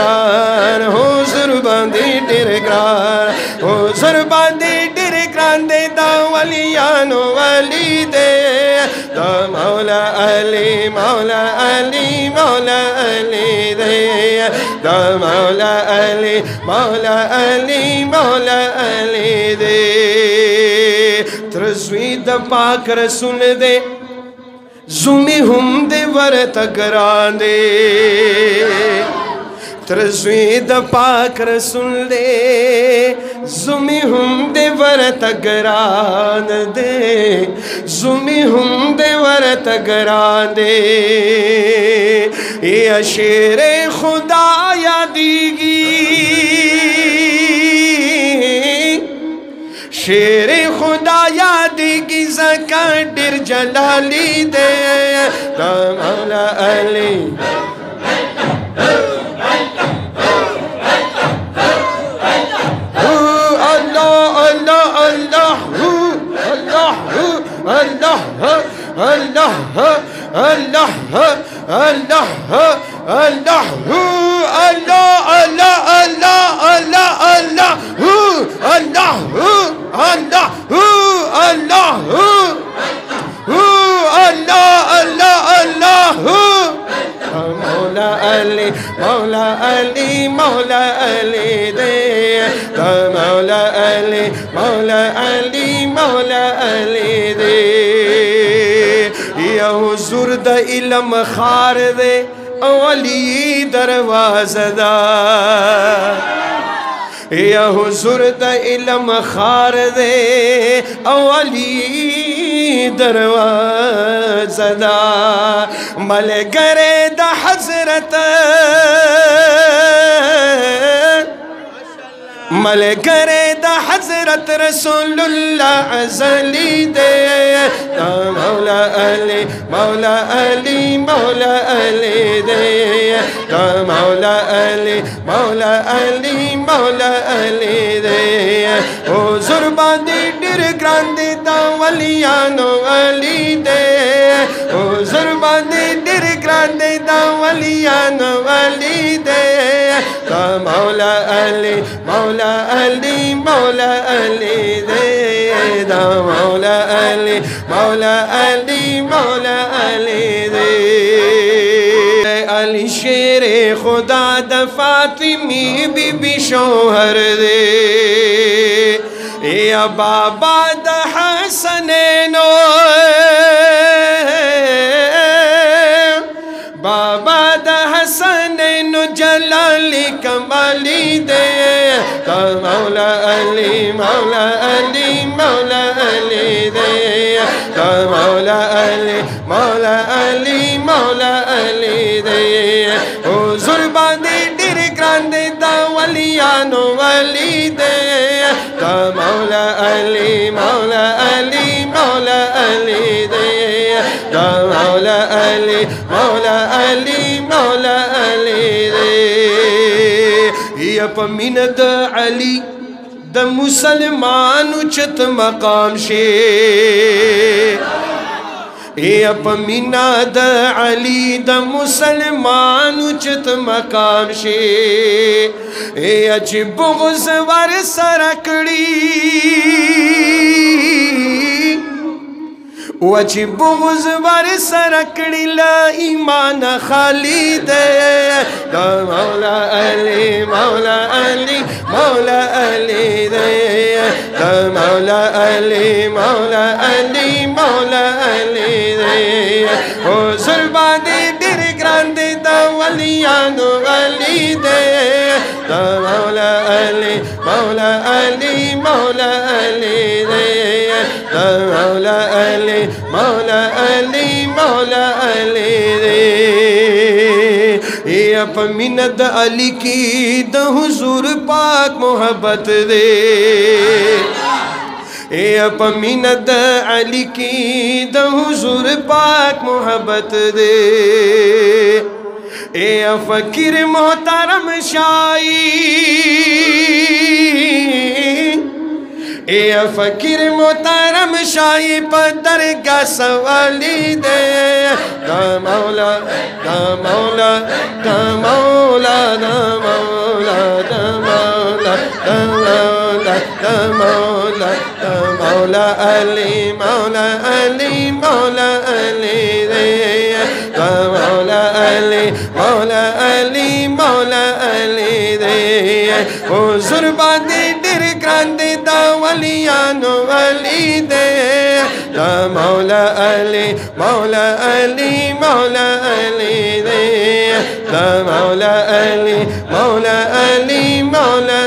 گران حضور باندې ډېر ګران حضور باندې ډېر ګران دی دا ولیانو ولی دی دا مولا علی مولا علی مولا علی دی دا مولا علی مولا علی مولا علی دی ترزوی د پاک رسول دی زومی هم دی ورته ګران دی ترزوی د پاک رسول دی زومی هم دی ورته ګران دی زومی هم دی ورته ګران دی یا شیر خدا یادیږي شیر خدا یادیږي ځکه ډېر جلالی دی دا مولا علی اللہ اللہ اللہ اللہ اللہ اللہ اللہ اللہ اللہ اللہ اللہ اللہ اللہ اللہ اللہ مولا علی مولا علی مولا علی دے مولا علی مولا علی مولا علی دے یا حضور دا علم خار دے اولی دروازہ دا یا حضور دا علم خار دے اولی دروازہ دا ملگر دا حضرت ملگر دا حضرت رسول اللہ ازلی دے مولا علی مولا علی مولا علی دے مولا علی مولا علی مولا علی دے حضور باندې ډېر ګران دی دا ولیانو علی دے حضور باندې ډېر ګران دی دا ولیانو علی دے مولا علی مولا علی مولا علی دے دا مولا علی مولا علی مولا علی دے علی شیر خدا دا فاطمی بی بی شوہر دے یا بابا دا حسنینو بابا دا حسنینو جلالی کمالی دے مولا علی مولا علی مولا علی دے مولا علی مولا علی مولا علی دے حضور باندې ډېر ګران دی دا ولیانو ولی دے مولا علی مولا علی مولا علی دے مولا علی مولا علی مولا علی دے یا پا مینت علی دا مسلمانو چت مقام شے یا پا مینت علی دا مسلمانو چت مقام شے یا چی بغض ور سرکڑی وچی بغض ور سرکڑی لا ایمان خالی دے مولا علی مولا علی مولا علی دے مولا علی مولا علی مولا علی دے حضور باندې ډېر ګران دی دا ولیانو علی دے مولا علی مولا علی مولا علی دے مولا علی مولا علی مولا علی دے یا پا منت علی کی دا حضور پاک محبت دے یا پا منت علی کی دا حضور پاک محبت دے یا فقیر محترم شائی اے فقیر محترم شاہی پا درگاہ سوالی دے the Mawla, the Mawla, the Mawla, the Mawla, the Mawla, the Mawla, the Mawla, the Mawla Ali, Mawla Ali, Mawla Ali, the Mawla Ali, Mawla Ali, Mawla Ali, Huzur bandi dir grande da waliyano wali de, the Mawla Ali, Mawla Ali, Mawla Ali, the Mawla Ali, Mawla Ali, Mawla